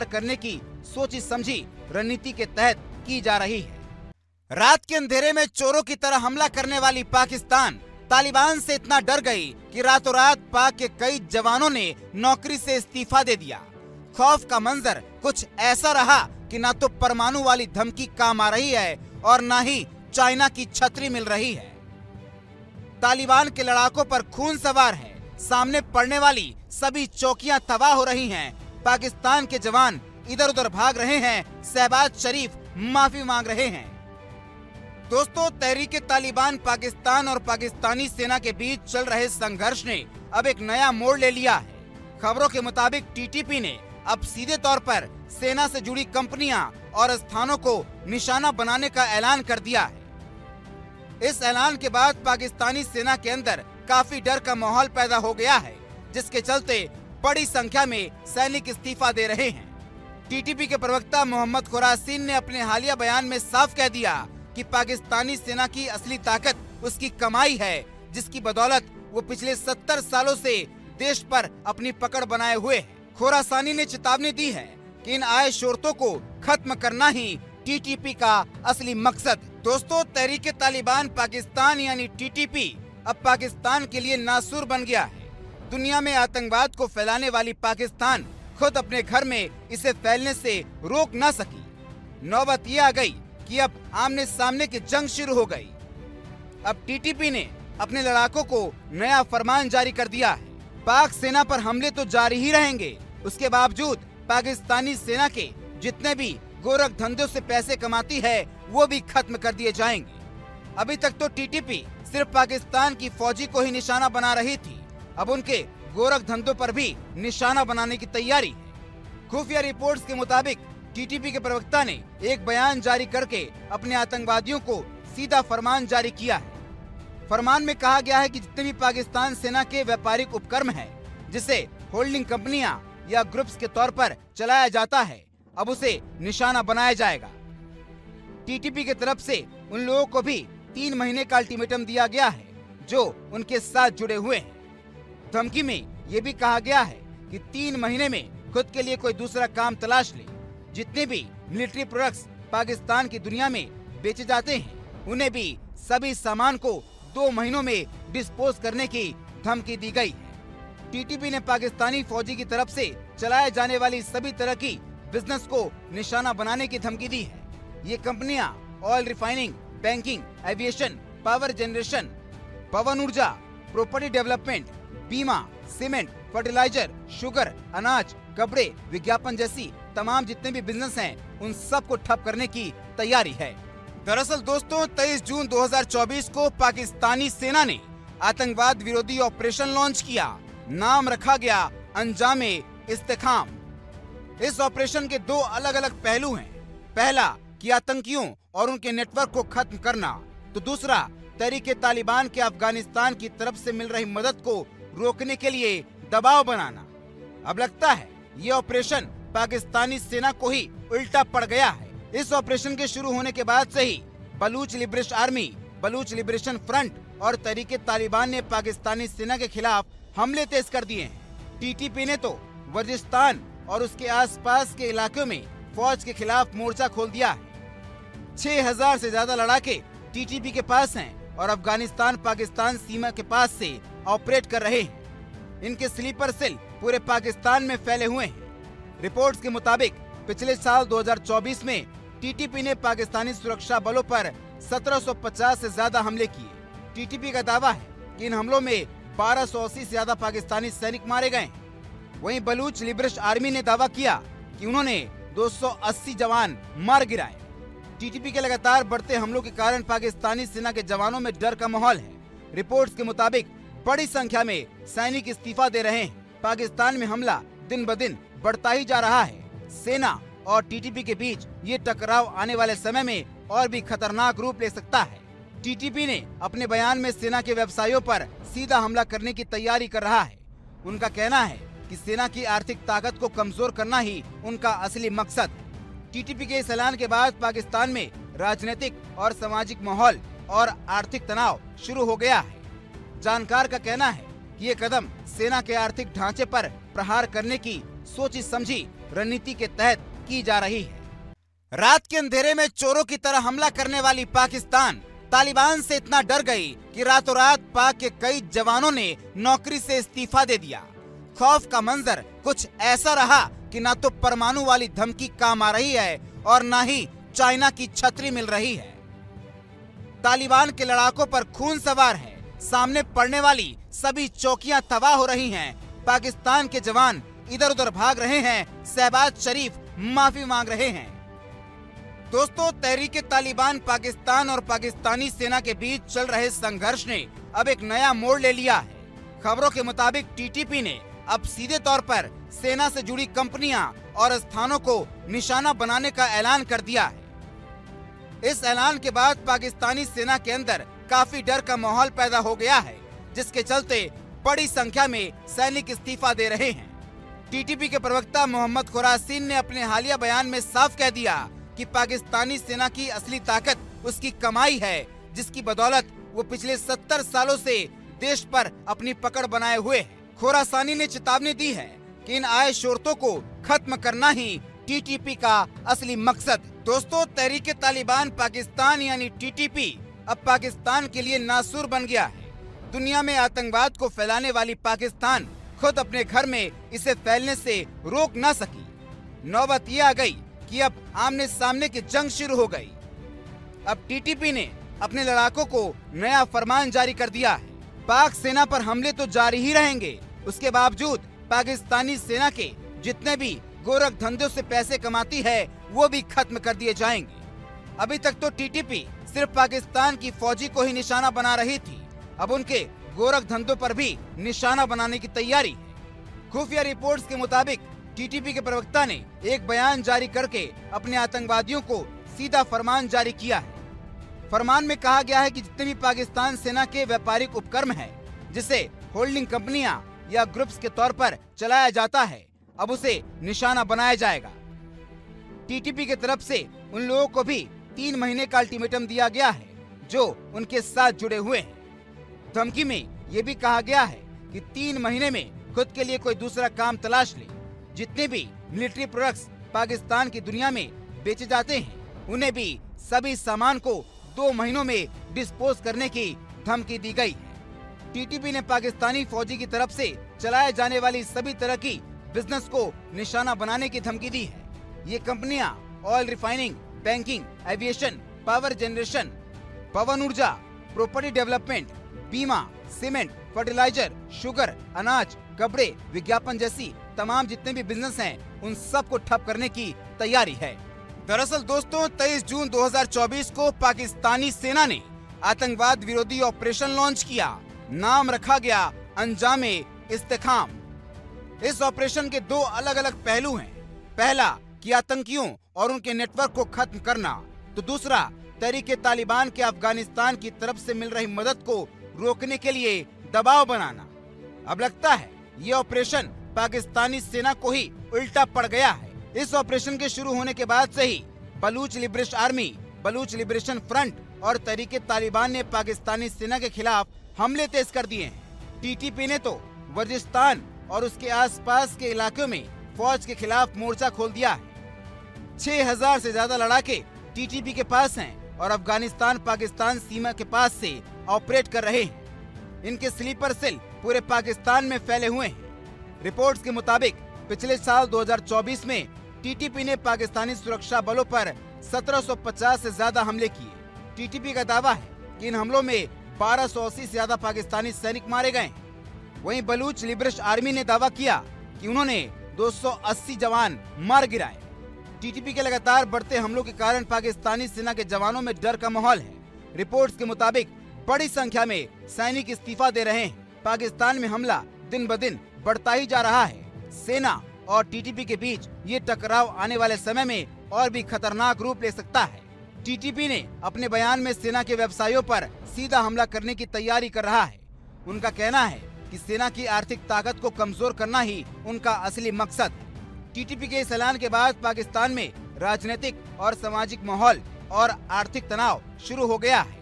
करने की सोची समझी रणनीति के तहत की जा रही है। रात के अंधेरे में चोरों की तरह हमला करने वाली पाकिस्तान तालिबान से इतना डर गई कि रातों रात पाक के कई जवानों ने नौकरी से इस्तीफा दे दिया। खौफ का मंजर कुछ ऐसा रहा कि न तो परमाणु वाली धमकी काम आ रही है और न ही चाइना की छतरी मिल रही है। तालिबान के लड़ाकों पर खून सवार है। सामने पड़ने वाली सभी चौकियां तबाह हो रही हैं। पाकिस्तान के जवान इधर उधर भाग रहे हैं। शहबाज शरीफ माफी मांग रहे हैं। दोस्तों, तहरीक तालिबान पाकिस्तान और पाकिस्तानी सेना के बीच चल रहे संघर्ष ने अब एक नया मोड़ ले लिया है। खबरों के मुताबिक टीटीपी ने अब सीधे तौर पर सेना से जुड़ी कंपनियां और स्थानों को निशाना बनाने का ऐलान कर दिया है। इस ऐलान के बाद पाकिस्तानी सेना के अंदर काफी डर का माहौल पैदा हो गया है, जिसके चलते बड़ी संख्या में सैनिक इस्तीफा दे रहे हैं। टीटीपी के प्रवक्ता मोहम्मद खुरासीन ने अपने हालिया बयान में साफ कह दिया कि पाकिस्तानी सेना की असली ताकत उसकी कमाई है, जिसकी बदौलत वो पिछले 70 सालों से देश पर अपनी पकड़ बनाए हुए है। खुरासानी ने चेतावनी दी है कि इन आय शोरतों को खत्म करना ही टीटीपी का असली मकसद। दोस्तों, तहरीक तालिबान पाकिस्तान यानी टीटीपी अब पाकिस्तान के लिए नासूर बन गया है। दुनिया में आतंकवाद को फैलाने वाली पाकिस्तान खुद अपने घर में इसे फैलने से रोक न सकी। नौबत ये आ गई कि अब आमने सामने की जंग शुरू हो गई। अब टीटीपी ने अपने लड़ाकों को नया फरमान जारी कर दिया है। पाक सेना पर हमले तो जारी ही रहेंगे, उसके बावजूद पाकिस्तानी सेना के जितने भी गोरख धंधों से पैसे कमाती है वो भी खत्म कर दिए जाएंगे। अभी तक तो टीटीपी सिर्फ पाकिस्तान की फौजी को ही निशाना बना रही थी, अब उनके गोरख धंधों पर भी निशाना बनाने की तैयारी है। खुफिया रिपोर्ट्स के मुताबिक टीटीपी के प्रवक्ता ने एक बयान जारी करके अपने आतंकवादियों को सीधा फरमान जारी किया है। फरमान में कहा गया है कि जितने भी पाकिस्तान सेना के व्यापारिक उपक्रम हैं, जिसे होल्डिंग कंपनियां या ग्रुप्स के तौर पर चलाया जाता है, अब उसे निशाना बनाया जाएगा। टीटीपी की तरफ से उन लोगों को भी 3 महीने का अल्टीमेटम दिया गया है जो उनके साथ जुड़े हुए हैं। धमकी में ये भी कहा गया है कि 3 महीने में खुद के लिए कोई दूसरा काम तलाश ले। जितने भी मिलिट्री प्रोडक्ट्स पाकिस्तान की दुनिया में बेचे जाते हैं, उन्हें भी सभी सामान को 2 महीनों में डिस्पोज करने की धमकी दी गई है। टीटीपी ने पाकिस्तानी फौजी की तरफ से चलाए जाने वाली सभी तरह की बिजनेस को निशाना बनाने की धमकी दी है। ये कंपनियां oil refining, banking, aviation, power generation, पवन ऊर्जा, प्रॉपर्टी डेवलपमेंट, बीमा, सीमेंट, फर्टिलाइजर, शुगर, अनाज, कपड़े, विज्ञापन जैसी तमाम जितने भी बिजनेस हैं, उन सब को ठप करने की तैयारी है। दरअसल दोस्तों, 23 जून 2024 को पाकिस्तानी सेना ने आतंकवाद विरोधी ऑपरेशन लॉन्च किया। नाम रखा गया अंजामे इस्तेकाम। इस ऑपरेशन के 2 अलग अलग पहलू हैं। पहला कि आतंकियों और उनके नेटवर्क को खत्म करना, तो दूसरा तहरीक तालिबान के अफगानिस्तान की तरफ से मिल रही मदद को रोकने के लिए दबाव बनाना। अब लगता है ये ऑपरेशन पाकिस्तानी सेना को ही उल्टा पड़ गया है। इस ऑपरेशन के शुरू होने के बाद से ही Baloch liberation army, Baloch liberation front और तहरीक तालिबान ने पाकिस्तानी सेना के खिलाफ हमले तेज कर दिए हैं। टीटीपी ने तो वजिस्तान और उसके आसपास के इलाकों में फौज के खिलाफ मोर्चा खोल दिया है। 6000 से ज्यादा लड़ाके टीटीपी के पास हैं और अफगानिस्तान पाकिस्तान सीमा के पास से ऑपरेट कर रहे हैं। इनके स्लीपर सेल पूरे पाकिस्तान में फैले हुए हैं। रिपोर्ट्स के मुताबिक पिछले साल 2024 में टीटीपी ने पाकिस्तानी सुरक्षा बलों पर 1750 से ज्यादा हमले किए। टीटीपी का दावा है कि इन हमलों में 1280 से ज्यादा पाकिस्तानी सैनिक मारे गए। वहीं बलूच लिबरेशन आर्मी ने दावा किया कि उन्होंने 280 जवान मार गिराए। टीटीपी के लगातार बढ़ते हमलों के कारण पाकिस्तानी सेना के जवानों में डर का माहौल है। रिपोर्ट्स के मुताबिक बड़ी संख्या में सैनिक इस्तीफा दे रहे हैं। पाकिस्तान में हमला दिन ब दिन बढ़ता ही जा रहा है। सेना और टीटीपी के बीच ये टकराव आने वाले समय में और भी खतरनाक रूप ले सकता है। टीटीपी ने अपने बयान में सेना के व्यवसायों पर सीधा हमला करने की तैयारी कर रहा है। उनका कहना है कि सेना की आर्थिक ताकत को कमजोर करना ही उनका असली मकसद है। टीटीपी के इस ऐलान के बाद पाकिस्तान में राजनीतिक और सामाजिक माहौल और आर्थिक तनाव शुरू हो गया है। जानकार का कहना है कि ये कदम सेना के आर्थिक ढांचे पर प्रहार करने की सोची समझी रणनीति के तहत की जा रही है। रात के अंधेरे में चोरों की तरह हमला करने वाली पाकिस्तान तालिबान से इतना डर गई कि रातों रात पाक के कई जवानों ने नौकरी से इस्तीफा दे दिया। खौफ का मंजर कुछ ऐसा रहा कि ना तो परमाणु वाली धमकी काम आ रही है और ना ही चाइना की छतरी मिल रही है। तालिबान के लड़ाकों पर खून सवार है। सामने पड़ने वाली सभी चौकियां तबाह हो रही हैं। पाकिस्तान के जवान इधर उधर भाग रहे हैं। शहबाज शरीफ माफी मांग रहे हैं। दोस्तों, तहरीके तालिबान पाकिस्तान और पाकिस्तानी सेना के बीच चल रहे संघर्ष ने अब एक नया मोड़ ले लिया है। खबरों के मुताबिक टीटीपी ने अब सीधे तौर पर सेना से जुड़ी कंपनियां और स्थानों को निशाना बनाने का ऐलान कर दिया है। इस ऐलान के बाद पाकिस्तानी सेना के अंदर काफी डर का माहौल पैदा हो गया है, जिसके चलते बड़ी संख्या में सैनिक इस्तीफा दे रहे हैं। टीटीपी के प्रवक्ता मोहम्मद खुरासीन ने अपने हालिया बयान में साफ कह दिया कि पाकिस्तानी सेना की असली ताकत उसकी कमाई है, जिसकी बदौलत वो पिछले 70 सालों से देश पर अपनी पकड़ बनाए हुए है। खुरासानी ने चेतावनी दी है कि इन आए शोरतों को खत्म करना ही टीटीपी का असली मकसद। दोस्तों, तहरीके तालिबान पाकिस्तान यानी टीटीपी अब पाकिस्तान के लिए नासूर बन गया है। दुनिया में आतंकवाद को फैलाने वाली पाकिस्तान खुद अपने घर में इसे फैलने से रोक न सकी। नौबत ये आ गई कि अब आमने सामने की जंग शुरू हो गई। अब टीटीपी ने अपने लड़ाकों को नया फरमान जारी कर दिया है। पाक सेना पर हमले तो जारी ही रहेंगे, उसके बावजूद पाकिस्तानी सेना के जितने भी गोरख धंधों से पैसे कमाती है वो भी खत्म कर दिए जाएंगे। अभी तक तो टीटीपी सिर्फ पाकिस्तान की फौजी को ही निशाना बना रही थी, अब उनके गोरख धंधों पर भी निशाना बनाने की तैयारी है। खुफिया रिपोर्ट्स के मुताबिक टीटीपी के प्रवक्ता ने एक बयान जारी करके अपने आतंकवादियों को सीधा फरमान जारी किया है। फरमान में कहा गया है कि जितने भी पाकिस्तान सेना के व्यापारिक उपक्रम हैं, जिसे होल्डिंग कंपनियां या ग्रुप्स के तौर पर चलाया जाता है, अब उसे निशाना बनाया जाएगा। टीटीपी की तरफ से उन लोगों को भी 3 महीने का अल्टीमेटम दिया गया है जो उनके साथ जुड़े हुए हैं। धमकी में ये भी कहा गया है कि 3 महीने में खुद के लिए कोई दूसरा काम तलाश ले। जितने भी मिलिट्री प्रोडक्ट्स पाकिस्तान की दुनिया में बेचे जाते हैं, उन्हें भी सभी सामान को 2 महीनों में डिस्पोज करने की धमकी दी गई है। टीटीपी ने पाकिस्तानी फौजी की तरफ से चलाए जाने वाली सभी तरह की बिजनेस को निशाना बनाने की धमकी दी है। ये कंपनियां oil refining, banking, aviation, power generation, पवन ऊर्जा, प्रॉपर्टी डेवलपमेंट, बीमा, सीमेंट, फर्टिलाइजर, शुगर, अनाज, कपड़े, विज्ञापन जैसी तमाम जितने भी बिजनेस हैं, उन सब को ठप करने की तैयारी है। दरअसल दोस्तों, 23 जून 2024 को पाकिस्तानी सेना ने आतंकवाद विरोधी ऑपरेशन लॉन्च किया। नाम रखा गया अंजामे इस्तेकाम। इस ऑपरेशन के 2 अलग अलग पहलू हैं। पहला कि आतंकियों और उनके नेटवर्क को खत्म करना, तो दूसरा तहरीके तालिबान के अफगानिस्तान की तरफ से मिल रही मदद को रोकने के लिए दबाव बनाना। अब लगता है ये ऑपरेशन पाकिस्तानी सेना को ही उल्टा पड़ गया है। इस ऑपरेशन के शुरू होने के बाद से ही Baloch liberation army, Baloch liberation front और तहरीके तालिबान ने पाकिस्तानी सेना के खिलाफ हमले तेज कर दिए हैं। टीटीपी ने तो वजिस्तान और उसके आसपास के इलाकों में फौज के खिलाफ मोर्चा खोल दिया है। 6000 से ज्यादा लड़ाके टीटीपी के पास हैं और अफगानिस्तान पाकिस्तान सीमा के पास से ऑपरेट कर रहे हैं। इनके स्लीपर सेल पूरे पाकिस्तान में फैले हुए हैं। रिपोर्ट्स के मुताबिक पिछले साल 2024 में टीटीपी ने पाकिस्तानी सुरक्षा बलों पर 1750 से ज्यादा हमले किए। टीटीपी का दावा है कि इन हमलों में 1280 से ज्यादा पाकिस्तानी सैनिक मारे गए। वहीं बलूच लिबरेशन आर्मी ने दावा किया कि उन्होंने 280 जवान मार गिराए। टीटीपी के लगातार बढ़ते हमलों के कारण पाकिस्तानी सेना के जवानों में डर का माहौल है। रिपोर्ट्स के मुताबिक बड़ी संख्या में सैनिक इस्तीफा दे रहे हैं। पाकिस्तान में हमला दिन ब दिन बढ़ता ही जा रहा है। सेना और टीटीपी के बीच ये टकराव आने वाले समय में और भी खतरनाक रूप ले सकता है। टीटीपी ने अपने बयान में सेना के व्यवसायों पर सीधा हमला करने की तैयारी कर रहा है। उनका कहना है कि सेना की आर्थिक ताकत को कमजोर करना ही उनका असली मकसद है। टीटीपी के इस ऐलान के बाद पाकिस्तान में राजनीतिक और सामाजिक माहौल और आर्थिक तनाव शुरू हो गया है।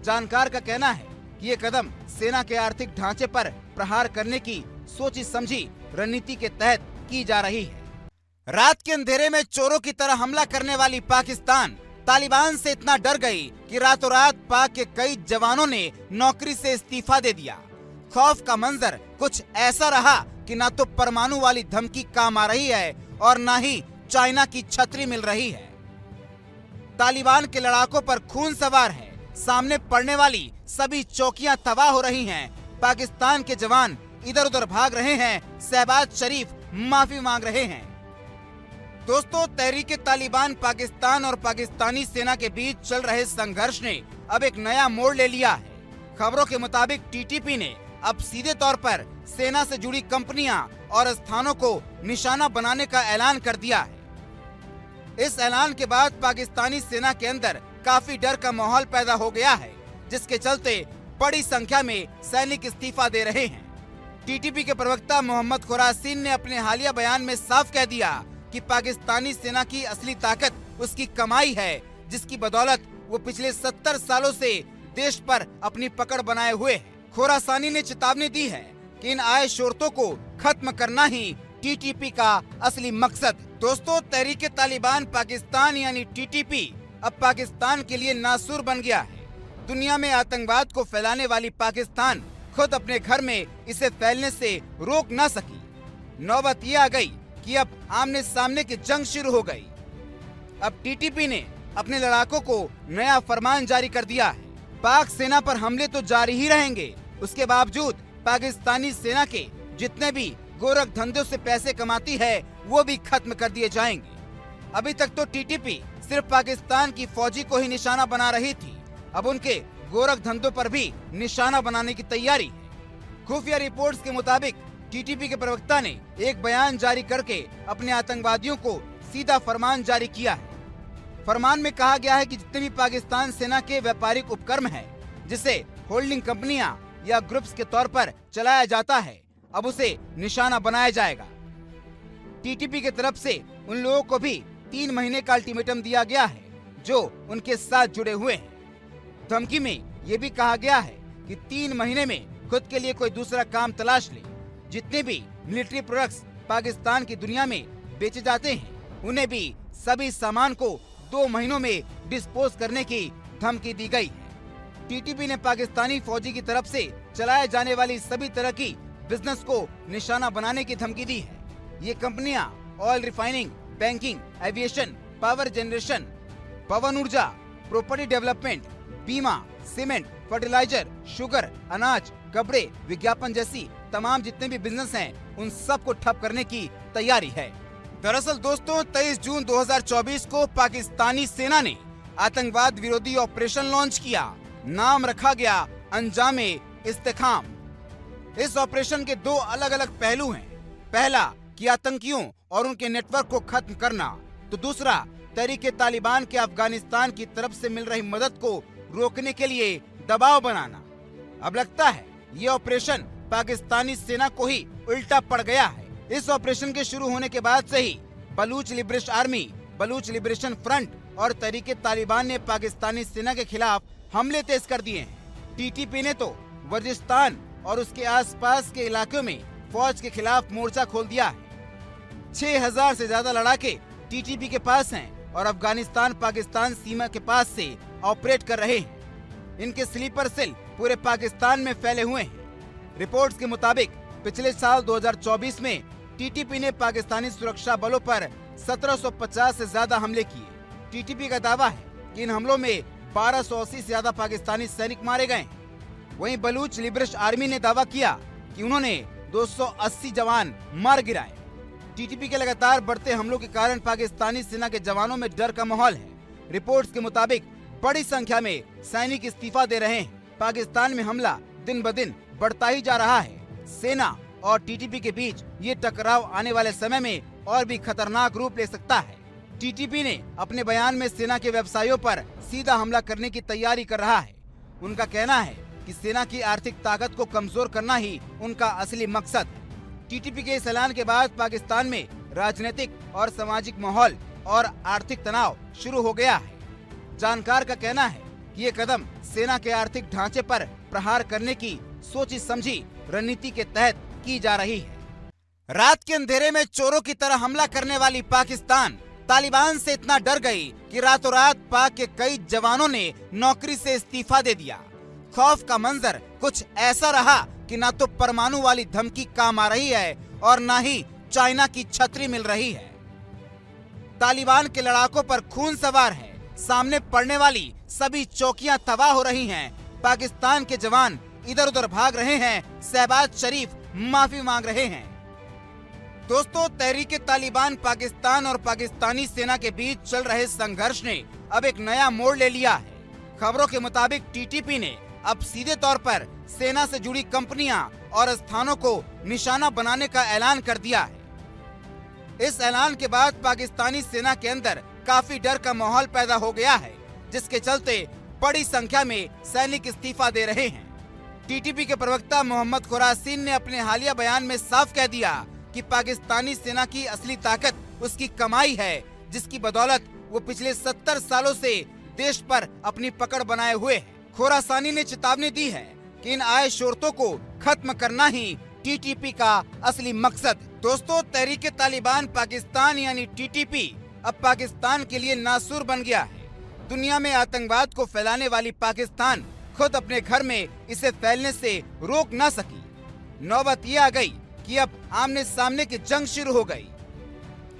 जानकार का कहना है कि ये कदम सेना के आर्थिक ढांचे पर प्रहार करने की सोची समझी रणनीति के तहत की जा रही है। रात के अंधेरे में चोरों की तरह हमला करने वाली पाकिस्तान तालिबान से इतना डर गई कि रातों रात पाक के कई जवानों ने नौकरी से इस्तीफा दे दिया। खौफ का मंजर कुछ ऐसा रहा कि ना तो परमाणु वाली धमकी काम आ रही है और ना ही चाइना की छतरी मिल रही है। तालिबान के लड़ाकों पर खून सवार है। सामने पड़ने वाली सभी चौकियां तबाह हो रही हैं। पाकिस्तान के जवान इधर उधर भाग रहे हैं। शहबाज शरीफ माफी मांग रहे हैं। दोस्तों, तहरीके तालिबान पाकिस्तान और पाकिस्तानी सेना के बीच चल रहे संघर्ष ने अब एक नया मोड़ ले लिया है। खबरों के मुताबिक टीटीपी ने अब सीधे तौर पर सेना से जुड़ी कंपनियां और स्थानों को निशाना बनाने का ऐलान कर दिया है। इस ऐलान के बाद पाकिस्तानी सेना के अंदर काफी डर का माहौल पैदा हो गया है, जिसके चलते बड़ी संख्या में सैनिक इस्तीफा दे रहे हैं। टीटीपी के प्रवक्ता मोहम्मद खुरासीन ने अपने हालिया बयान में साफ कह दिया कि पाकिस्तानी सेना की असली ताकत उसकी कमाई है, जिसकी बदौलत वो पिछले 70 सालों से देश पर अपनी पकड़ बनाए हुए है। खुरासानी ने चेतावनी दी है कि इन आय शोरतों को खत्म करना ही टीटीपी का असली मकसद। दोस्तों, तहरीके तालिबान पाकिस्तान यानी टीटीपी अब पाकिस्तान के लिए नासूर बन गया है। दुनिया में आतंकवाद को फैलाने वाली पाकिस्तान खुद अपने घर में इसे फैलने से रोक न सकी। नौबत ये आ गई कि अब आमने सामने की जंग शुरू हो गई। अब टीटीपी ने अपने लड़ाकों को नया फरमान जारी कर दिया है। पाक सेना पर हमले तो जारी ही रहेंगे, उसके बावजूद पाकिस्तानी सेना के जितने भी गोरख धंधों से पैसे कमाती है वो भी खत्म कर दिए जाएंगे। अभी तक तो टीटीपी सिर्फ पाकिस्तान की फौजी को ही निशाना बना रही थी, अब उनके गोरख धंधों पर भी निशाना बनाने की तैयारी है। खुफिया रिपोर्ट्स के मुताबिक टीटीपी के प्रवक्ता ने एक बयान जारी करके अपने आतंकवादियों को सीधा फरमान जारी किया है। फरमान में कहा गया है कि जितने भी पाकिस्तान सेना के व्यापारिक उपक्रम है, जिसे होल्डिंग कंपनियां या ग्रुप्स के तौर पर चलाया जाता है, अब उसे निशाना बनाया जाएगा। टीटीपी की तरफ से उन लोगों को भी 3 महीने का अल्टीमेटम दिया गया है जो उनके साथ जुड़े हुए हैं। धमकी में ये भी कहा गया है कि 3 महीने में खुद के लिए कोई दूसरा काम तलाश ले। जितने भी मिलिट्री प्रोडक्ट्स पाकिस्तान की दुनिया में बेचे जाते हैं, उन्हें भी सभी सामान को 2 महीनों में डिस्पोज करने की धमकी दी गई है। टीटीपी ने पाकिस्तानी फौजी की तरफ से चलाए जाने वाली सभी तरह की बिजनेस को निशाना बनाने की धमकी दी है। ये कंपनियां oil refining, banking, aviation, power generation, पवन ऊर्जा, प्रॉपर्टी डेवलपमेंट, बीमा, सीमेंट, फर्टिलाइजर, शुगर, अनाज, कपड़े, विज्ञापन जैसी तमाम जितने भी बिजनेस हैं, उन सब को ठप करने की तैयारी है। दरअसल दोस्तों, 23 जून 2024 को पाकिस्तानी सेना ने आतंकवाद विरोधी ऑपरेशन लॉन्च किया। नाम रखा गया अंजामे इस्तेकाम। इस ऑपरेशन के 2 अलग अलग पहलू हैं। पहला कि आतंकियों और उनके नेटवर्क को खत्म करना, तो दूसरा तहरीके तालिबान के अफगानिस्तान की तरफ से मिल रही मदद को रोकने के लिए दबाव बनाना। अब लगता है ये ऑपरेशन पाकिस्तानी सेना को ही उल्टा पड़ गया है। इस ऑपरेशन के शुरू होने के बाद से ही Baloch liberation army, Baloch liberation front और तहरीके तालिबान ने पाकिस्तानी सेना के खिलाफ हमले तेज कर दिए हैं। टीटीपी ने तो वजिस्तान और उसके आसपास के इलाकों में फौज के खिलाफ मोर्चा खोल दिया है। 6000 से ज्यादा लड़ाके टीटीपी के पास हैं और अफगानिस्तान पाकिस्तान सीमा के पास से ऑपरेट कर रहे हैं। इनके स्लीपर सेल पूरे पाकिस्तान में फैले हुए हैं। रिपोर्ट्स के मुताबिक पिछले साल 2024 में टीटीपी ने पाकिस्तानी सुरक्षा बलों पर 1750 से ज्यादा हमले किए। टीटीपी का दावा है कि इन हमलों में 1280 से ज्यादा पाकिस्तानी सैनिक मारे गए। वहीं बलूच लिबरेशन आर्मी ने दावा किया कि उन्होंने 280 जवान मार गिराए। टीटीपी के लगातार बढ़ते हमलों के कारण पाकिस्तानी सेना के जवानों में डर का माहौल है। रिपोर्ट्स के मुताबिक बड़ी संख्या में सैनिक इस्तीफा दे रहे हैं। पाकिस्तान में हमला दिन ब दिन बढ़ता ही जा रहा है। सेना और टीटीपी के बीच ये टकराव आने वाले समय में और भी खतरनाक रूप ले सकता है। टीटीपी ने अपने बयान में सेना के व्यवसायों पर सीधा हमला करने की तैयारी कर रहा है। उनका कहना है कि सेना की आर्थिक ताकत को कमजोर करना ही उनका असली मकसद है। टीटीपी के इस ऐलान के बाद पाकिस्तान में राजनीतिक और सामाजिक माहौल और आर्थिक तनाव शुरू हो गया है। जानकार का कहना है कि ये कदम सेना के आर्थिक ढांचे पर प्रहार करने की सोची समझी रणनीति के तहत की जा रही है। रात के अंधेरे में चोरों की तरह हमला करने वाली पाकिस्तान तालिबान से इतना डर गई कि रातों रात पाक के कई जवानों ने नौकरी से इस्तीफा दे दिया। खौफ का मंजर कुछ ऐसा रहा कि ना तो परमाणु वाली धमकी काम आ रही है और ना ही चाइना की छतरी मिल रही है। तालिबान के लड़ाकों पर खून सवार है। सामने पड़ने वाली सभी चौकियां तबाह हो रही हैं। पाकिस्तान के जवान इधर उधर भाग रहे हैं। शहबाज शरीफ माफी मांग रहे हैं। दोस्तों, तहरीक तालिबान पाकिस्तान और पाकिस्तानी सेना के बीच चल रहे संघर्ष ने अब एक नया मोड़ ले लिया है। खबरों के मुताबिक टीटीपी ने अब सीधे तौर पर सेना से जुड़ी कंपनियां और स्थानों को निशाना बनाने का ऐलान कर दिया है। इस ऐलान के बाद पाकिस्तानी सेना के अंदर काफी डर का माहौल पैदा हो गया है, जिसके चलते बड़ी संख्या में सैनिक इस्तीफा दे रहे हैं। टीटीपी के प्रवक्ता मोहम्मद खुरासीन ने अपने हालिया बयान में साफ कह दिया कि पाकिस्तानी सेना की असली ताकत उसकी कमाई है, जिसकी बदौलत वो पिछले 70 सालों से देश पर अपनी पकड़ बनाए हुए है। खुरासानी ने चेतावनी दी है कि इन आय शोरतों को खत्म करना ही टीटीपी का असली मकसद। दोस्तों, तहरीक तालिबान पाकिस्तान यानी टीटीपी अब पाकिस्तान के लिए नासूर बन गया है। दुनिया में आतंकवाद को फैलाने वाली पाकिस्तान खुद अपने घर में इसे फैलने से रोक न सकी। नौबत ये आ गई कि अब आमने सामने की जंग शुरू हो गई।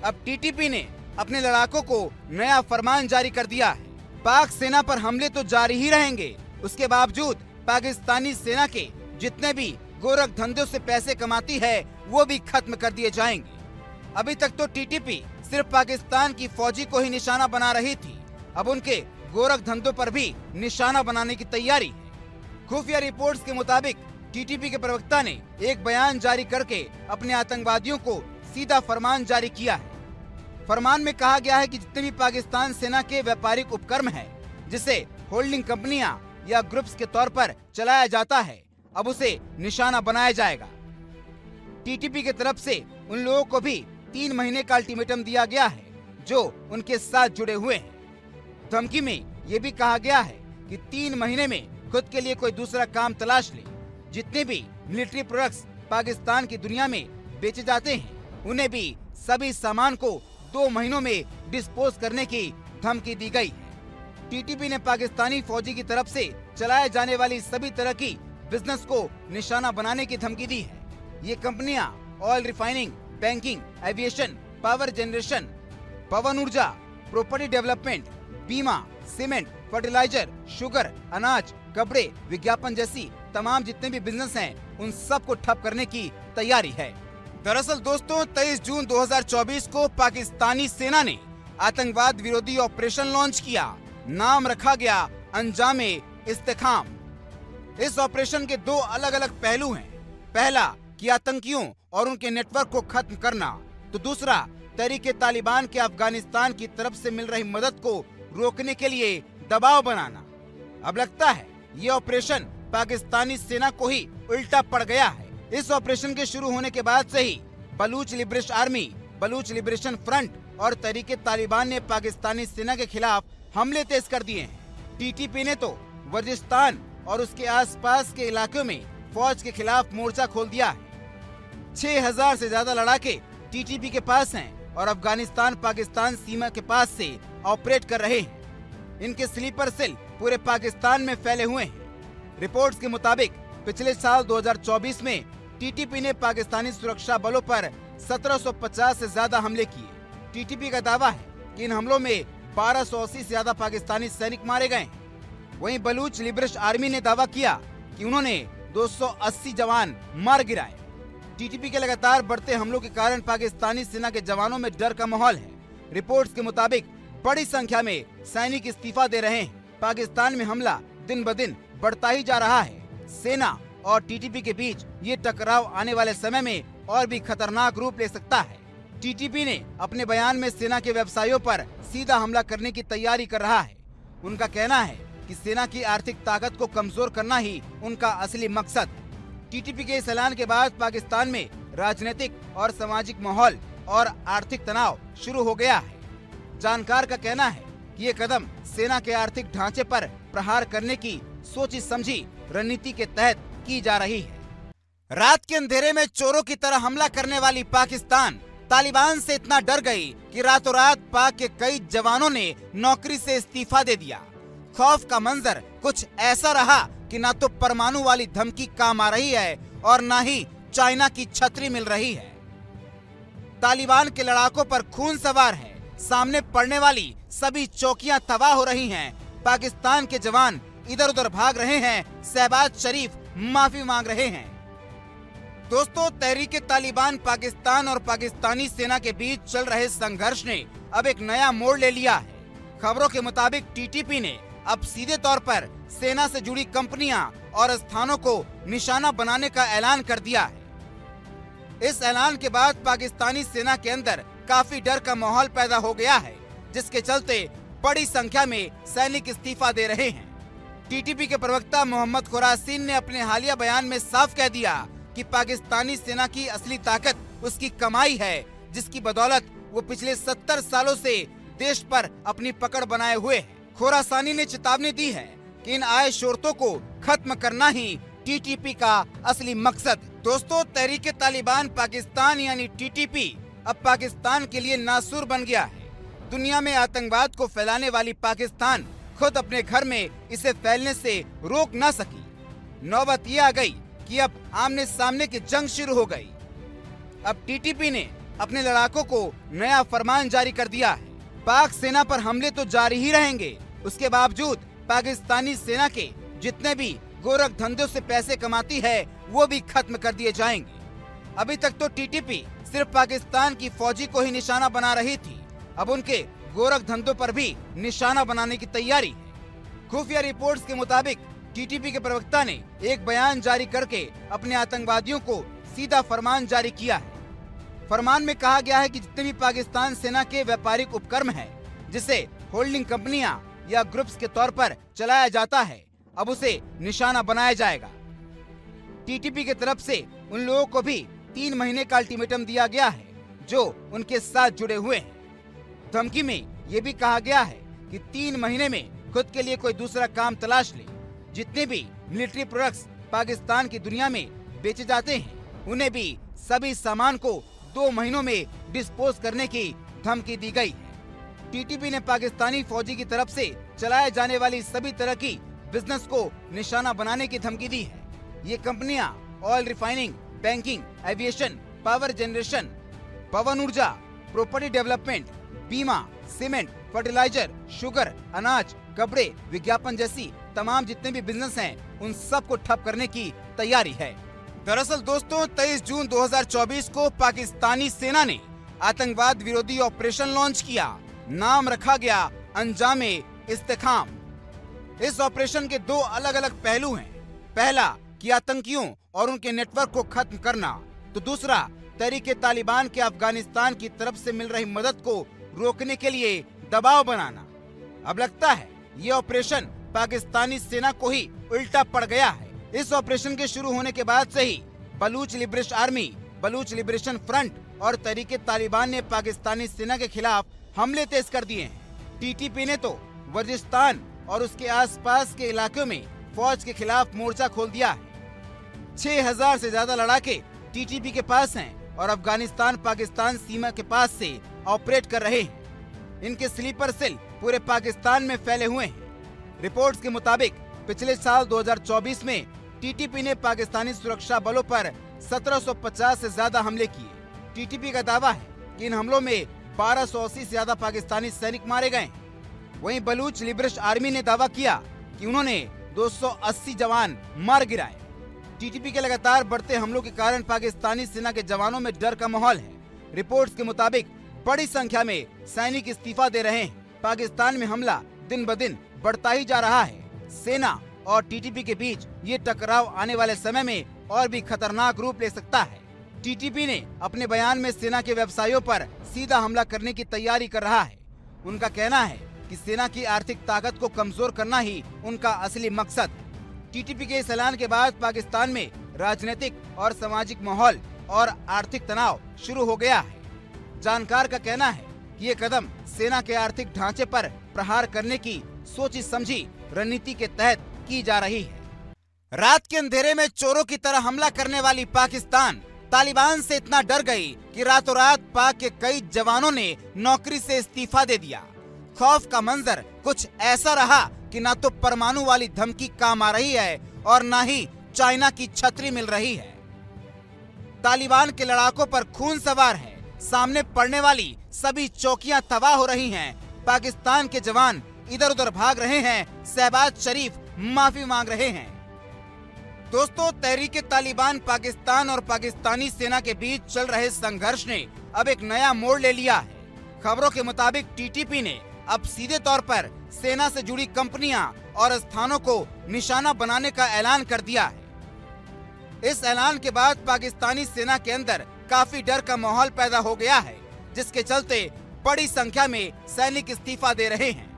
अब टीटीपी ने अपने लड़ाकों को नया फरमान जारी कर दिया है। पाक सेना पर हमले तो जारी ही रहेंगे, उसके बावजूद पाकिस्तानी सेना के जितने भी गोरख धंधों से पैसे कमाती है वो भी खत्म कर दिए जाएंगे। अभी तक तो टीटीपी सिर्फ पाकिस्तान की फौजी को ही निशाना बना रही थी, अब उनके गोरख धंधों पर भी निशाना बनाने की तैयारी है। खुफिया रिपोर्ट्स के मुताबिक टीटीपी के प्रवक्ता ने एक बयान जारी करके अपने आतंकवादियों को सीधा फरमान जारी किया है। फरमान में कहा गया है कि जितने भी पाकिस्तान सेना के व्यापारिक उपक्रम है, जिसे होल्डिंग कंपनियां या ग्रुप्स के तौर पर चलाया जाता है, अब उसे निशाना बनाया जाएगा। टीटीपी की तरफ से उन लोगों को भी 3 महीने का अल्टीमेटम दिया गया है जो उनके साथ जुड़े हुए हैं। धमकी में ये भी कहा गया है कि 3 महीने में खुद के लिए कोई दूसरा काम तलाश ले। जितने भी मिलिट्री प्रोडक्ट्स पाकिस्तान की दुनिया में बेचे जाते हैं, उन्हें भी सभी सामान को 2 महीनों में डिस्पोज करने की धमकी दी गई है। टीटीपी ने पाकिस्तानी फौजी की तरफ से चलाए जाने वाली सभी तरह की बिजनेस को निशाना बनाने की धमकी दी है। ये कंपनियां oil refining, banking, aviation, power generation, पवन ऊर्जा, प्रॉपर्टी डेवलपमेंट, बीमा, सीमेंट, फर्टिलाइजर, शुगर, अनाज, कपड़े, विज्ञापन जैसी तमाम जितने भी बिजनेस हैं, उन सब को ठप करने की तैयारी है। दरअसल दोस्तों, 23 जून 2024 को पाकिस्तानी सेना ने आतंकवाद विरोधी ऑपरेशन लॉन्च किया। नाम रखा गया अंजामे इस्तेकाम। इस ऑपरेशन के 2 अलग अलग पहलू हैं। पहला कि आतंकियों और उनके नेटवर्क को खत्म करना, तो दूसरा तहरीक तालिबान के अफगानिस्तान की तरफ से मिल रही मदद को रोकने के लिए दबाव बनाना। अब लगता है ये ऑपरेशन पाकिस्तानी सेना को ही उल्टा पड़ गया है। इस ऑपरेशन के शुरू होने के बाद से ही Baloch liberation army, Baloch liberation front और तहरीक तालिबान ने पाकिस्तानी सेना के खिलाफ हमले तेज कर दिए हैं। टीटीपी ने तो वजिस्तान और उसके आसपास के इलाकों में फौज के खिलाफ मोर्चा खोल दिया है। 6000 से ज्यादा लड़ाके टीटीपी के पास हैं और अफगानिस्तान पाकिस्तान सीमा के पास से ऑपरेट कर रहे हैं। इनके स्लीपर सेल पूरे पाकिस्तान में फैले हुए हैं। रिपोर्ट्स के मुताबिक पिछले साल 2024 में टीटीपी ने पाकिस्तानी सुरक्षा बलों पर 1750 से ज्यादा हमले किए। टीटीपी का दावा है कि इन हमलों में 1280 से ज्यादा पाकिस्तानी सैनिक मारे गए। वहीं बलूच लिबरेशन आर्मी ने दावा किया कि उन्होंने 280 जवान मार गिराए। टीटीपी के लगातार बढ़ते हमलों के कारण पाकिस्तानी सेना के जवानों में डर का माहौल है। रिपोर्ट्स के मुताबिक बड़ी संख्या में सैनिक इस्तीफा दे रहे हैं। पाकिस्तान में हमला दिन ब दिन बढ़ता ही जा रहा है। सेना और टीटीपी के बीच ये टकराव आने वाले समय में और भी खतरनाक रूप ले सकता है। टीटीपी ने अपने बयान में सेना के व्यवसायों पर सीधा हमला करने की तैयारी कर रहा है। उनका कहना है कि सेना की आर्थिक ताकत को कमजोर करना ही उनका असली मकसद है। टीटीपी के इस ऐलान के बाद पाकिस्तान में राजनीतिक और सामाजिक माहौल और आर्थिक तनाव शुरू हो गया है। जानकार का कहना है कि ये कदम सेना के आर्थिक ढांचे पर प्रहार करने की सोची समझी रणनीति के तहत की जा रही है। रात के अंधेरे में चोरों की तरह हमला करने वाली पाकिस्तान तालिबान से इतना डर गई कि रातों रात पाक के कई जवानों ने नौकरी से इस्तीफा दे दिया। खौफ का मंजर कुछ ऐसा रहा कि ना तो परमाणु वाली धमकी काम आ रही है और ना ही चाइना की छतरी मिल रही है। तालिबान के लड़ाकों पर खून सवार है। सामने पड़ने वाली सभी चौकियां तबाह हो रही हैं। पाकिस्तान के जवान इधर उधर भाग रहे हैं। शहबाज शरीफ माफी मांग रहे हैं। दोस्तों, तहरीक तालिबान पाकिस्तान और पाकिस्तानी सेना के बीच चल रहे संघर्ष ने अब एक नया मोड़ ले लिया है। खबरों के मुताबिक टीटीपी ने अब सीधे तौर पर सेना से जुड़ी कंपनियां और स्थानों को निशाना बनाने का ऐलान कर दिया है। इस ऐलान के बाद पाकिस्तानी सेना के अंदर काफी डर का माहौल पैदा हो गया है, जिसके चलते बड़ी संख्या में सैनिक इस्तीफा दे रहे हैं। टीटीपी के प्रवक्ता मोहम्मद खुरासीन ने अपने हालिया बयान में साफ कह दिया कि पाकिस्तानी सेना की असली ताकत उसकी कमाई है, जिसकी बदौलत वो पिछले 70 सालों से देश पर अपनी पकड़ बनाए हुए है। खुरासानी ने चेतावनी दी है कि इन आय शोरतों को खत्म करना ही टीटीपी का असली मकसद। दोस्तों, तहरीक तालिबान पाकिस्तान यानी टीटीपी अब पाकिस्तान के लिए नासूर बन गया है। दुनिया में आतंकवाद को फैलाने वाली पाकिस्तान खुद अपने घर में इसे फैलने से रोक न सकी। नौबत ये आ गई कि अब आमने सामने की जंग शुरू हो गई। अब टीटीपी ने अपने लड़ाकों को नया फरमान जारी कर दिया है। पाक सेना पर हमले तो जारी ही रहेंगे, उसके बावजूद पाकिस्तानी सेना के जितने भी गोरख धंधों से पैसे कमाती है वो भी खत्म कर दिए जाएंगे। अभी तक तो टीटीपी सिर्फ पाकिस्तान की फौजी को ही निशाना बना रही थी, अब उनके गोरख धंधों पर भी निशाना बनाने की तैयारी है। खुफिया रिपोर्ट्स के मुताबिक टीटीपी के प्रवक्ता ने एक बयान जारी करके अपने आतंकवादियों को सीधा फरमान जारी किया है। फरमान में कहा गया है कि जितने भी पाकिस्तान सेना के व्यापारिक उपक्रम हैं, जिसे होल्डिंग कंपनियां या ग्रुप्स के तौर पर चलाया जाता है, अब उसे निशाना बनाया जाएगा। टीटीपी की तरफ से उन लोगों को भी 3 महीने का अल्टीमेटम दिया गया है जो उनके साथ जुड़े हुए हैं। धमकी में ये भी कहा गया है कि 3 महीने में खुद के लिए कोई दूसरा काम तलाश ले। जितने भी मिलिट्री प्रोडक्ट्स पाकिस्तान की दुनिया में बेचे जाते हैं, उन्हें भी सभी सामान को 2 महीनों में डिस्पोज करने की धमकी दी गई है। टीटीपी ने पाकिस्तानी फौजी की तरफ से चलाए जाने वाली सभी तरह की बिजनेस को निशाना बनाने की धमकी दी है। ये कंपनियां oil refining, banking, aviation, power generation, पवन ऊर्जा, प्रॉपर्टी डेवलपमेंट, बीमा, सीमेंट, फर्टिलाइजर, शुगर, अनाज, कपड़े, विज्ञापन जैसी तमाम जितने भी बिजनेस हैं, उन सब को ठप करने की तैयारी है। दरअसल दोस्तों, 23 जून 2024 को पाकिस्तानी सेना ने आतंकवाद विरोधी ऑपरेशन लॉन्च किया। नाम रखा गया अंजामे इस्तेकाम। इस ऑपरेशन के 2 अलग अलग पहलू हैं। पहला कि आतंकियों और उनके नेटवर्क को खत्म करना, तो दूसरा तहरीक तालिबान के अफगानिस्तान की तरफ से मिल रही मदद को रोकने के लिए दबाव बनाना। अब लगता है ये ऑपरेशन पाकिस्तानी सेना को ही उल्टा पड़ गया है। इस ऑपरेशन के शुरू होने के बाद से ही Baloch liberation army, Baloch liberation front और तहरीक तालिबान ने पाकिस्तानी सेना के खिलाफ हमले तेज कर दिए हैं। टीटीपी ने तो वजिस्तान और उसके आसपास के इलाकों में फौज के खिलाफ मोर्चा खोल दिया है। 6000 से ज्यादा लड़ाके टीटीपी के पास हैं और अफगानिस्तान पाकिस्तान सीमा के पास से ऑपरेट कर रहे हैं। इनके स्लीपर सेल पूरे पाकिस्तान में फैले हुए हैं। रिपोर्ट्स के मुताबिक पिछले साल 2024 में टीटीपी ने पाकिस्तानी सुरक्षा बलों पर 1750 से ज्यादा हमले किए। टीटीपी का दावा है कि इन हमलों में 1280 से ज्यादा पाकिस्तानी सैनिक मारे गए। वहीं बलूच लिबरेशन आर्मी ने दावा किया कि उन्होंने 280 जवान मार गिराए। टीटीपी के लगातार बढ़ते हमलों के कारण पाकिस्तानी सेना के जवानों में डर का माहौल है। रिपोर्ट्स के मुताबिक बड़ी संख्या में सैनिक इस्तीफा दे रहे हैं। पाकिस्तान में हमला दिन ब दिन बढ़ता ही जा रहा है। सेना और टीटीपी के बीच ये टकराव आने वाले समय में और भी खतरनाक रूप ले सकता है। टीटीपी ने अपने बयान में सेना के व्यवसायों पर सीधा हमला करने की तैयारी कर रहा है। उनका कहना है कि सेना की आर्थिक ताकत को कमजोर करना ही उनका असली मकसद। टीटीपी के इस ऐलान के बाद पाकिस्तान में राजनीतिक और सामाजिक माहौल और आर्थिक तनाव शुरू हो गया है। जानकार का कहना है कि ये कदम सेना के आर्थिक ढांचे पर प्रहार करने की सोची समझी रणनीति के तहत की जा रही है। रात के अंधेरे में चोरों की तरह हमला करने वाली पाकिस्तान तालिबान से इतना डर गई कि रातों रात पाक के कई जवानों ने नौकरी से इस्तीफा दे दिया। खौफ का मंजर कुछ ऐसा रहा कि ना तो परमाणु वाली धमकी काम आ रही है और ना ही चाइना की छतरी मिल रही है। तालिबान के लड़ाकों पर खून सवार है। सामने पड़ने वाली सभी चौकियां तबाह हो रही हैं। पाकिस्तान के जवान इधर उधर भाग रहे हैं। शहबाज शरीफ माफी मांग रहे हैं। दोस्तों, तहरीके तालिबान पाकिस्तान और पाकिस्तानी सेना के बीच चल रहे संघर्ष ने अब एक नया मोड़ ले लिया है। खबरों के मुताबिक टीटीपी ने अब सीधे तौर पर सेना से जुड़ी कंपनियां और स्थानों को निशाना बनाने का ऐलान कर दिया है। इस ऐलान के बाद पाकिस्तानी सेना के अंदर काफी डर का माहौल पैदा हो गया है, जिसके चलते बड़ी संख्या में सैनिक इस्तीफा दे रहे हैं।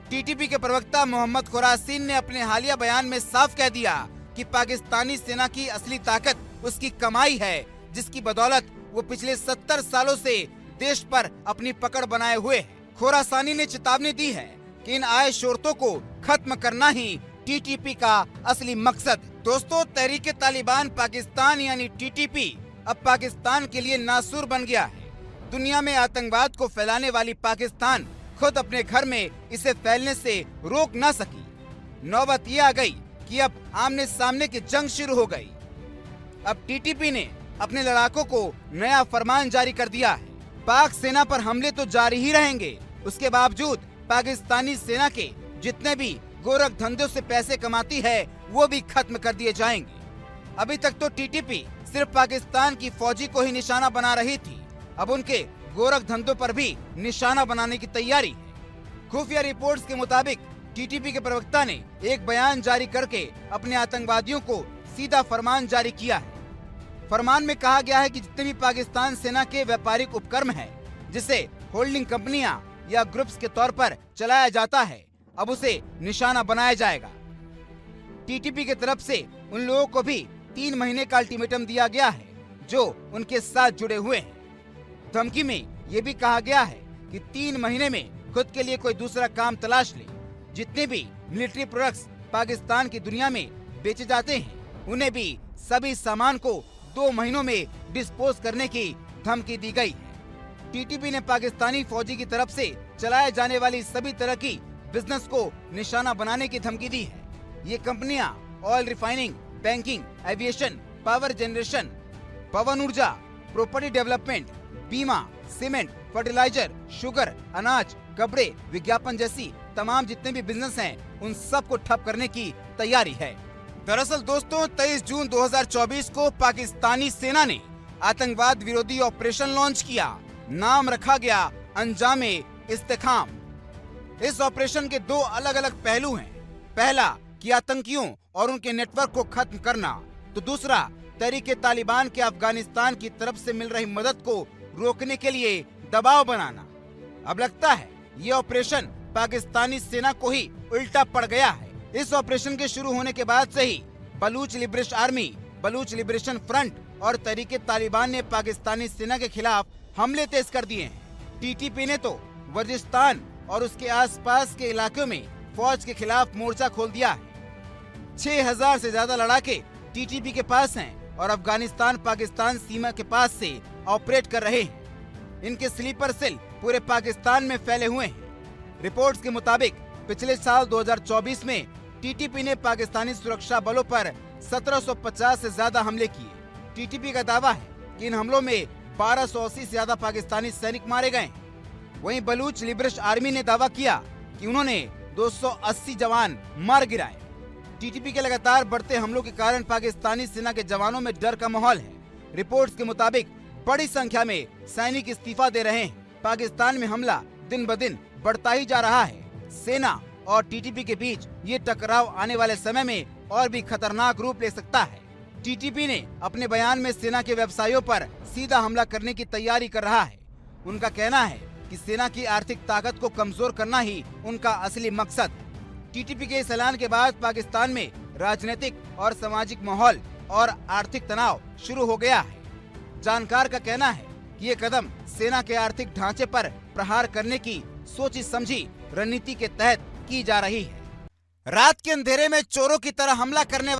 टीटीपी के प्रवक्ता मोहम्मद खुरासीन ने अपने हालिया बयान में साफ कह दिया कि पाकिस्तानी सेना की असली ताकत उसकी कमाई है, जिसकी बदौलत वो पिछले 70 सालों से देश पर अपनी पकड़ बनाए हुए है। खुरासानी ने चेतावनी दी है कि इन आए शोरतों को खत्म करना ही टीटीपी का असली मकसद। दोस्तों, तहरीके तालिबान पाकिस्तान यानी टीटीपी अब पाकिस्तान के लिए नासूर बन गया है। दुनिया में आतंकवाद को फैलाने वाली पाकिस्तान खुद अपने घर में इसे फैलने से रोक न सकी। नौबत ये आ गई कि अब आमने सामने की जंग शुरू हो गई। अब टीटीपी ने अपने लड़ाकों को नया फरमान जारी कर दिया है। पाक सेना पर हमले तो जारी ही रहेंगे, उसके बावजूद पाकिस्तानी सेना के जितने भी गोरख धंधों से पैसे कमाती है वो भी खत्म कर दिए जाएंगे। अभी तक तो टीटीपी सिर्फ पाकिस्तान की फौजी को ही निशाना बना रही थी, अब उनके गोरख धंधों पर भी निशाना बनाने की तैयारी है। खुफिया रिपोर्ट्स के मुताबिक टीटीपी के प्रवक्ता ने एक बयान जारी करके अपने आतंकवादियों को सीधा फरमान जारी किया है। फरमान में कहा गया है कि जितने भी पाकिस्तान सेना के व्यापारिक उपक्रम हैं, जिसे होल्डिंग कंपनियां या ग्रुप्स के तौर पर चलाया जाता है, अब उसे निशाना बनाया जाएगा। टीटीपी की तरफ से उन लोगों को भी 3 महीने का अल्टीमेटम दिया गया है जो उनके साथ जुड़े हुए हैं। धमकी में ये भी कहा गया है कि 3 महीने में खुद के लिए कोई दूसरा काम तलाश ले। जितने भी मिलिट्री प्रोडक्ट्स पाकिस्तान की दुनिया में बेचे जाते हैं, उन्हें भी सभी सामान को 2 महीनों में डिस्पोज करने की धमकी दी गई है। टीटीपी ने पाकिस्तानी फौजी की तरफ से चलाए जाने वाली सभी तरह की बिजनेस को निशाना बनाने की धमकी दी है। ये कंपनियां oil refining, banking, aviation, power generation, पवन ऊर्जा, प्रॉपर्टी डेवलपमेंट, बीमा, सीमेंट, फर्टिलाइजर, शुगर, अनाज, कपड़े, विज्ञापन जैसी तमाम जितने भी बिजनेस हैं, उन सब को ठप करने की तैयारी है। दरअसल दोस्तों, 23 जून 2024 को पाकिस्तानी सेना ने आतंकवाद विरोधी ऑपरेशन लॉन्च किया। नाम रखा गया अंजामे इस्तेकाम। इस ऑपरेशन के 2 अलग अलग पहलू हैं। पहला कि आतंकियों और उनके नेटवर्क को खत्म करना, तो दूसरा तहरीके तालिबान के अफगानिस्तान की तरफ से मिल रही मदद को रोकने के लिए दबाव बनाना। अब लगता है ये ऑपरेशन पाकिस्तानी सेना को ही उल्टा पड़ गया है। इस ऑपरेशन के शुरू होने के बाद से ही Baloch liberation army, Baloch liberation front और तहरीके तालिबान ने पाकिस्तानी सेना के खिलाफ हमले तेज कर दिए हैं। टीटीपी ने तो वजिस्तान और उसके आसपास के इलाकों में फौज के खिलाफ मोर्चा खोल दिया है। 6000 से ज्यादा लड़ाके टीटीपी के पास हैं और अफगानिस्तान पाकिस्तान सीमा के पास से ऑपरेट कर रहे हैं। इनके स्लीपर सेल पूरे पाकिस्तान में फैले हुए हैं। रिपोर्ट्स के मुताबिक पिछले साल 2024 में टीटीपी ने पाकिस्तानी सुरक्षा बलों पर 1750 से ज्यादा हमले किए। टीटीपी का दावा है कि इन हमलों में 1280 से ज्यादा पाकिस्तानी सैनिक मारे गए। वहीं बलूच लिबरेशन आर्मी ने दावा किया कि उन्होंने 280 जवान मार गिराए। टीटीपी के लगातार बढ़ते हमलों के कारण पाकिस्तानी सेना के जवानों में डर का माहौल है। रिपोर्ट्स के मुताबिक बड़ी संख्या में सैनिक इस्तीफा दे रहे हैं। पाकिस्तान में हमला दिन ब दिन बढ़ता ही जा रहा है। सेना और टीटीपी के बीच ये टकराव आने वाले समय में और भी खतरनाक रूप ले सकता है। टीटीपी ने अपने बयान में सेना के व्यवसायों पर सीधा हमला करने की तैयारी कर रहा है। उनका कहना है कि सेना की आर्थिक ताकत को कमजोर करना ही उनका असली मकसद है। टीटीपी के इस ऐलान के बाद पाकिस्तान में राजनीतिक और सामाजिक माहौल और आर्थिक तनाव शुरू हो गया है। जानकार का कहना है कि ये कदम सेना के आर्थिक ढांचे पर प्रहार करने की सोची समझी रणनीति के तहत की जा रही है। रात के अंधेरे में चोरों की तरह हमला करने